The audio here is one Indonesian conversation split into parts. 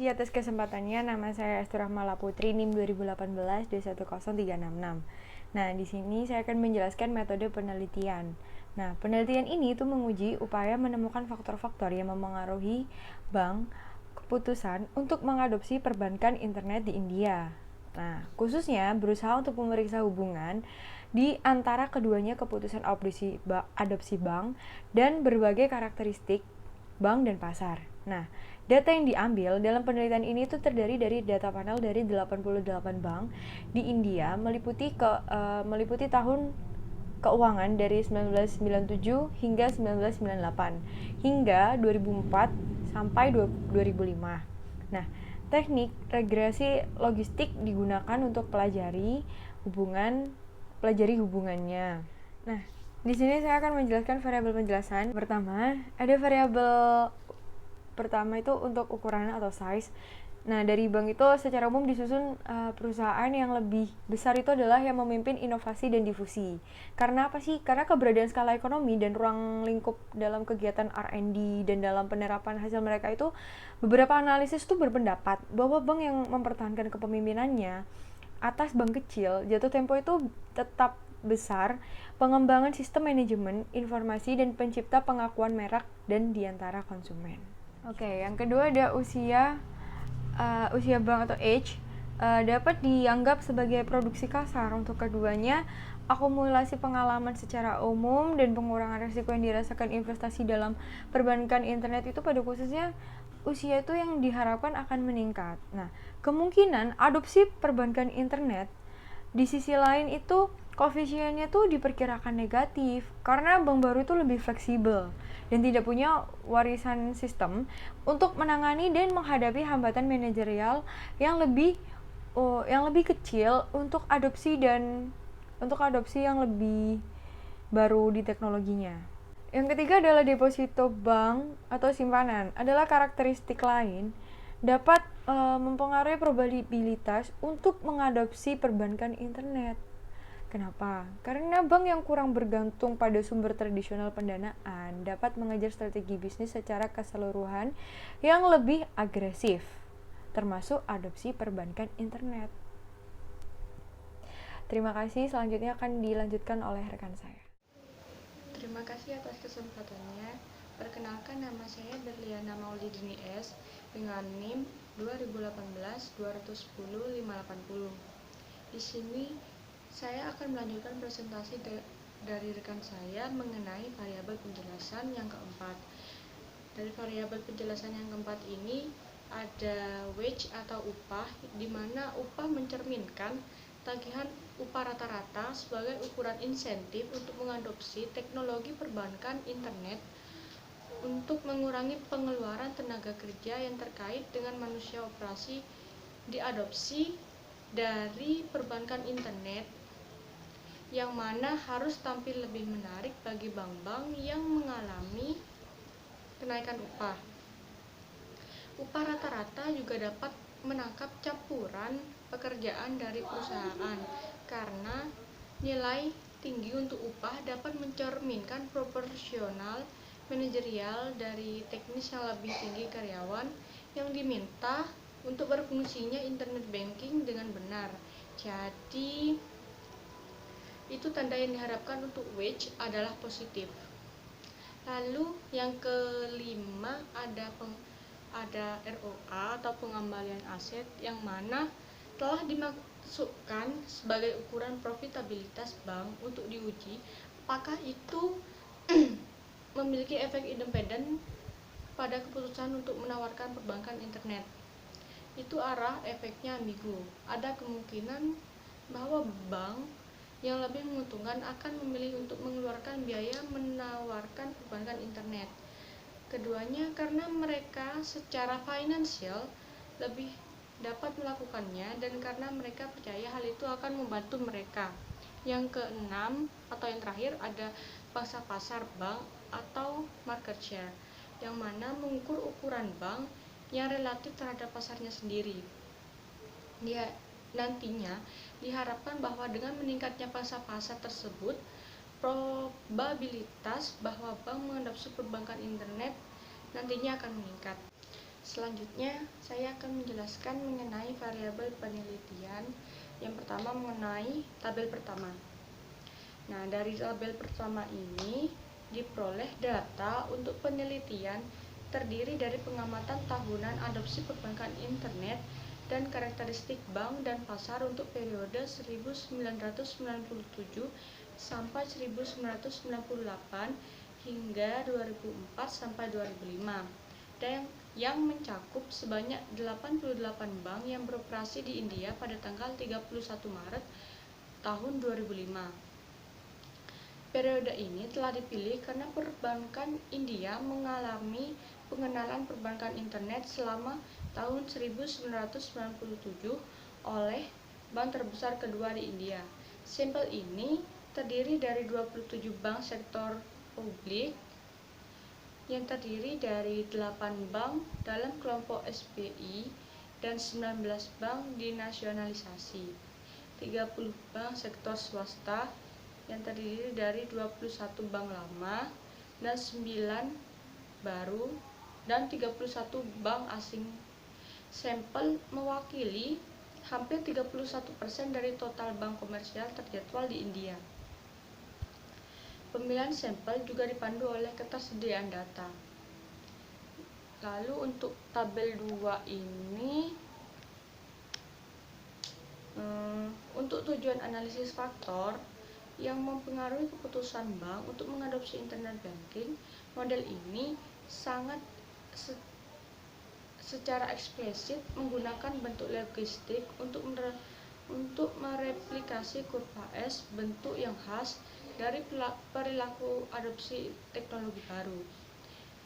kasih atas kesempatannya. Nama saya Esti Rahmala Putri, NIM 2018-210366. Nah, di sini saya akan menjelaskan metode penelitian. Nah, penelitian ini itu menguji upaya menemukan faktor-faktor yang memengaruhi bank keputusan untuk mengadopsi perbankan internet di India. Nah, khususnya berusaha untuk memeriksa hubungan di antara keduanya keputusan adopsi bank dan berbagai karakteristik bank dan pasar. Nah, data yang diambil dalam penelitian ini itu terdiri dari data panel dari 88 bank di India meliputi tahun keuangan dari 1997 hingga 1998 hingga 2004 sampai 2005. Nah, teknik regresi logistik digunakan untuk pelajari hubungannya. Nah, di sini saya akan menjelaskan variabel penjelasan. Pertama, ada variabel pertama itu untuk ukuran atau size. Nah, dari bank itu secara umum disusun perusahaan yang lebih besar itu adalah yang memimpin inovasi dan difusi. Karena apa sih? Karena keberadaan skala ekonomi dan ruang lingkup dalam kegiatan R&D dan dalam penerapan hasil mereka itu, beberapa analisis itu berpendapat bahwa bank yang mempertahankan kepemimpinannya atas bank kecil jatuh tempo itu tetap besar, pengembangan sistem manajemen informasi dan pencipta pengakuan merek dan diantara konsumen. Oke, yang kedua ada usia bank atau age dapat dianggap sebagai produksi kasar. Untuk keduanya, akumulasi pengalaman secara umum dan pengurangan risiko yang dirasakan investasi dalam perbankan internet itu pada khususnya usia itu yang diharapkan akan meningkat. Nah, kemungkinan adopsi perbankan internet di sisi lain itu koefisiennya tuh diperkirakan negatif karena bank baru itu lebih fleksibel dan tidak punya warisan sistem untuk menangani dan menghadapi hambatan manajerial yang lebih kecil untuk adopsi yang lebih baru di teknologinya. Yang ketiga adalah deposito bank atau simpanan. Adalah karakteristik lain dapat mempengaruhi probabilitas untuk mengadopsi perbankan internet. Kenapa? Karena bank yang kurang bergantung pada sumber tradisional pendanaan dapat mengejar strategi bisnis secara keseluruhan yang lebih agresif, termasuk adopsi perbankan internet. Terima kasih, selanjutnya akan dilanjutkan oleh rekan saya. Terima kasih atas kesempatannya. Perkenalkan, nama saya Berliana Maulidini S dengan NIM 2018-210-580. Di sini saya akan melanjutkan presentasi dari rekan saya mengenai variabel penjelasan yang keempat. Dari variabel penjelasan yang keempat ini ada wage atau upah, di mana upah mencerminkan tagihan upah rata-rata sebagai ukuran insentif untuk mengadopsi teknologi perbankan internet untuk mengurangi pengeluaran tenaga kerja yang terkait dengan manusia operasi diadopsi dari perbankan internet, yang mana harus tampil lebih menarik bagi bank-bank yang mengalami kenaikan upah. Upah rata-rata juga dapat menangkap campuran pekerjaan dari perusahaan, karena nilai tinggi untuk upah dapat mencerminkan proporsional manajerial dari teknis yang lebih tinggi karyawan yang diminta untuk berfungsinya internet banking dengan benar. Jadi itu tanda yang diharapkan untuk wage adalah positif. Lalu yang kelima ada ROA atau pengembalian aset, yang mana telah dimasukkan sebagai ukuran profitabilitas bank untuk diuji apakah itu memiliki efek independen pada keputusan untuk menawarkan perbankan internet. Itu arah efeknya ambigu. Ada kemungkinan bahwa bank yang lebih menguntungkan akan memilih untuk mengeluarkan biaya menawarkan perbankan internet. Keduanya karena mereka secara finansial lebih dapat melakukannya dan karena mereka percaya hal itu akan membantu mereka. Yang keenam atau yang terakhir ada pangsa pasar bank atau market share, yang mana mengukur ukuran bank yang relatif terhadap pasarnya sendiri. Ya, nantinya diharapkan bahwa dengan meningkatnya pangsa pasar tersebut, probabilitas bahwa bank mengadopsi perbankan internet nantinya akan meningkat. Selanjutnya, saya akan menjelaskan mengenai variabel penelitian. Yang pertama mengenai tabel pertama. Nah, dari tabel pertama ini diperoleh data untuk penelitian terdiri dari pengamatan tahunan adopsi perbankan internet dan karakteristik bank dan pasar untuk periode 1997 sampai 1998 hingga 2004 sampai 2005 dan yang mencakup sebanyak 88 bank yang beroperasi di India pada tanggal 31 Maret tahun 2005. Periode ini telah dipilih karena perbankan India mengalami pengenalan perbankan internet selama tahun 1997 oleh bank terbesar kedua di India. Sampel ini terdiri dari 27 bank sektor publik yang terdiri dari 8 bank dalam kelompok SBI dan 19 bank dinasionalisasi, 30 bank sektor swasta yang terdiri dari 21 bank lama dan 9 baru dan 31 bank asing. Sampel mewakili hampir 31% dari total bank komersial terjadwal di India. Pemilihan sampel juga dipandu oleh ketersediaan data. Lalu untuk tabel 2 ini untuk tujuan analisis faktor yang mempengaruhi keputusan bank untuk mengadopsi internet banking, model ini sangat secara eksplisit menggunakan bentuk logistik untuk mereplikasi kurva S, bentuk yang khas dari perilaku adopsi teknologi baru.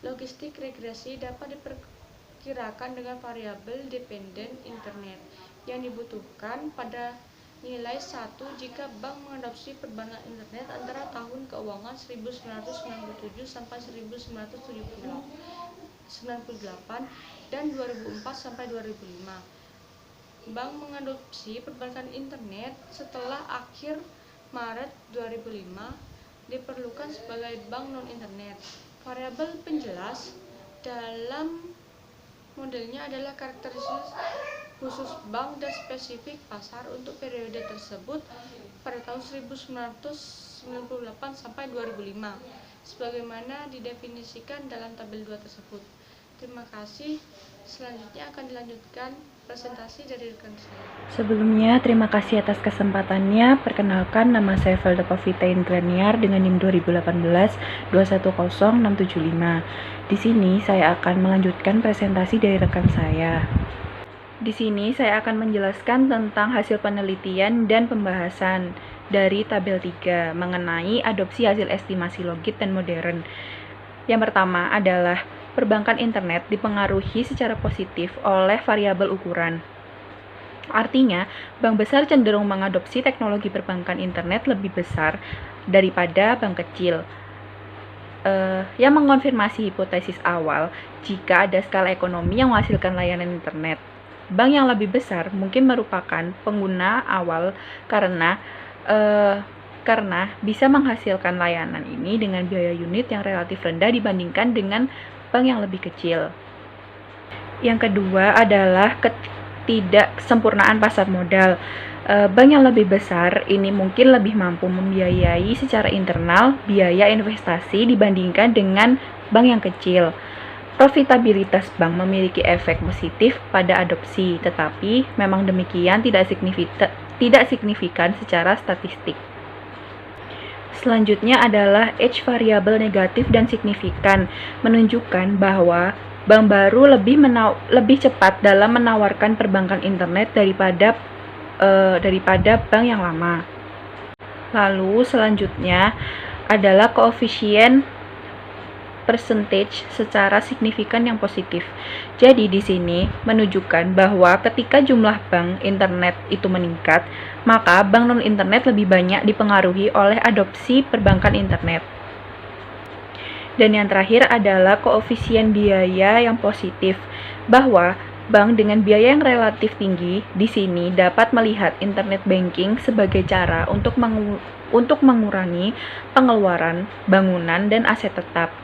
Logistik regresi dapat diperkirakan dengan variabel dependen internet yang dibutuhkan pada nilai 1 jika bank mengadopsi perbankan internet antara tahun keuangan 1997 sampai 1998 dan 2004 sampai 2005. Bank mengadopsi perbankan internet setelah akhir Maret 2005 diperlukan sebagai bank non-internet. Variabel penjelas dalam modelnya adalah karakteristik khusus bank dan spesifik pasar untuk periode tersebut pada tahun 1998 sampai 2005 sebagaimana didefinisikan dalam tabel 2 tersebut. Terima kasih. Selanjutnya akan dilanjutkan presentasi dari rekan saya. Sebelumnya, terima kasih atas kesempatannya. Perkenalkan, nama saya Velda Pavita Indraniar dengan NIM 2018-210675. Di sini saya akan melanjutkan presentasi dari rekan saya. Di sini saya akan menjelaskan tentang hasil penelitian dan pembahasan dari tabel 3 mengenai adopsi hasil estimasi logit dan modern. Yang pertama adalah perbankan internet dipengaruhi secara positif oleh variabel ukuran. Artinya, bank besar cenderung mengadopsi teknologi perbankan internet lebih besar daripada bank kecil. Yang mengonfirmasi hipotesis awal jika ada skala ekonomi yang menghasilkan layanan internet. Bank yang lebih besar mungkin merupakan pengguna awal karena bisa menghasilkan layanan ini dengan biaya unit yang relatif rendah dibandingkan dengan bank yang lebih kecil. Yang kedua adalah ketidaksempurnaan pasar modal. Bank yang lebih besar ini mungkin lebih mampu membiayai secara internal biaya investasi dibandingkan dengan bank yang kecil. Profitabilitas bank memiliki efek positif pada adopsi, tetapi memang demikian tidak signifikan secara statistik. Selanjutnya adalah edge variabel negatif dan signifikan, menunjukkan bahwa bank baru lebih cepat dalam menawarkan perbankan internet daripada bank yang lama. Lalu selanjutnya adalah koefisien percentage secara signifikan yang positif. Jadi di sini menunjukkan bahwa ketika jumlah bank internet itu meningkat, maka bank non-internet lebih banyak dipengaruhi oleh adopsi perbankan internet. Dan yang terakhir adalah koefisien biaya yang positif, bahwa bank dengan biaya yang relatif tinggi di sini dapat melihat internet banking sebagai cara untuk mengurangi pengeluaran bangunan dan aset tetap.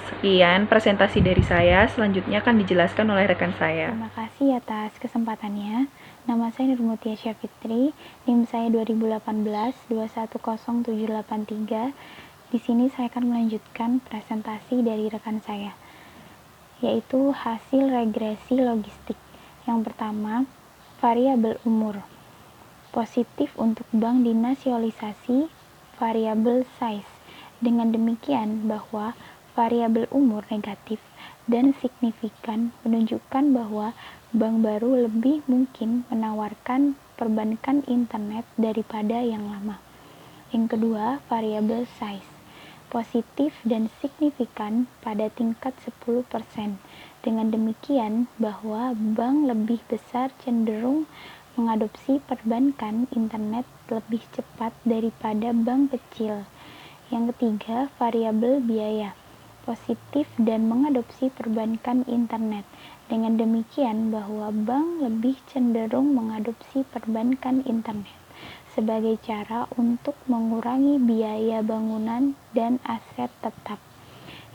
Sekian presentasi dari saya, selanjutnya akan dijelaskan oleh rekan saya. Terima kasih atas kesempatannya. Nama saya Nurmutia Syafitri, NIM saya 2018 210783. Di sini saya akan melanjutkan presentasi dari rekan saya, yaitu hasil regresi logistik. Yang pertama, variabel umur. Positif untuk bank dinasionalisasi, variabel size. Dengan demikian bahwa variabel umur negatif dan signifikan menunjukkan bahwa bank baru lebih mungkin menawarkan perbankan internet daripada yang lama. Yang kedua, variabel size. Positif dan signifikan pada tingkat 10%. Dengan demikian bahwa bank lebih besar cenderung mengadopsi perbankan internet lebih cepat daripada bank kecil. Yang ketiga, variabel biaya. Positif dan mengadopsi perbankan internet. Dengan demikian bahwa bank lebih cenderung mengadopsi perbankan internet sebagai cara untuk mengurangi biaya bangunan dan aset tetap.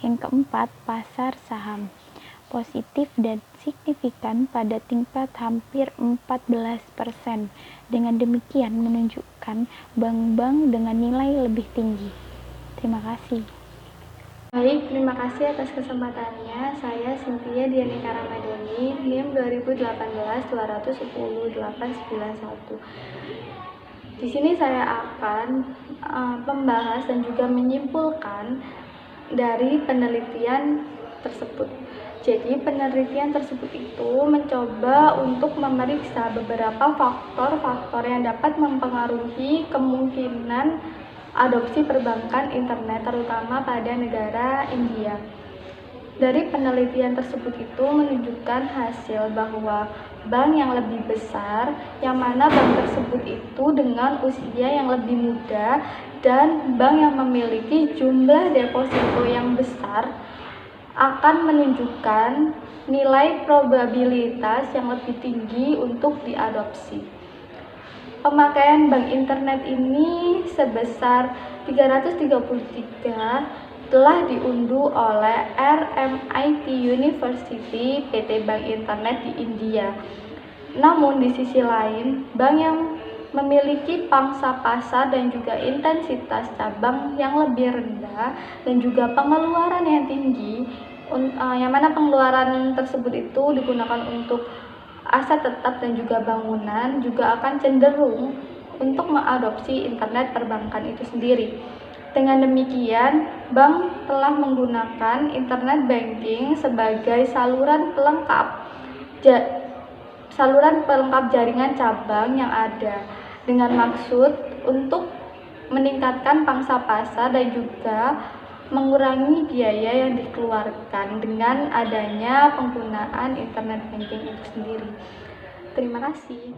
Yang keempat, pasar saham. Positif dan signifikan pada tingkat hampir 14%. Dengan demikian menunjukkan bank-bank dengan nilai lebih tinggi. Terima kasih. Baik, terima kasih atas kesempatannya. Saya Cynthia Dianika Ramadhani, NIM 2018-210-891. Di sini saya akan membahas dan juga menyimpulkan dari penelitian tersebut. Jadi penelitian tersebut itu mencoba untuk memeriksa beberapa faktor-faktor yang dapat mempengaruhi kemungkinan adopsi perbankan internet terutama pada negara India. Dari penelitian tersebut itu menunjukkan hasil bahwa bank yang lebih besar, yang mana bank tersebut itu dengan usia yang lebih muda dan bank yang memiliki jumlah deposito yang besar akan menunjukkan nilai probabilitas yang lebih tinggi untuk diadopsi. Pemakaian bank internet ini sebesar 333 telah diunduh oleh RMIT University PT Bank Internet di India. Namun di sisi lain, bank yang memiliki pangsa pasar dan juga intensitas cabang yang lebih rendah dan juga pengeluaran yang tinggi, yang mana pengeluaran tersebut itu digunakan untuk aset tetap dan juga bangunan, juga akan cenderung untuk mengadopsi internet perbankan itu sendiri. Dengan demikian, bank telah menggunakan internet banking sebagai saluran pelengkap jaringan cabang yang ada, dengan maksud untuk meningkatkan pangsa pasar dan juga mengurangi biaya yang dikeluarkan dengan adanya penggunaan internet banking itu sendiri. Terima kasih.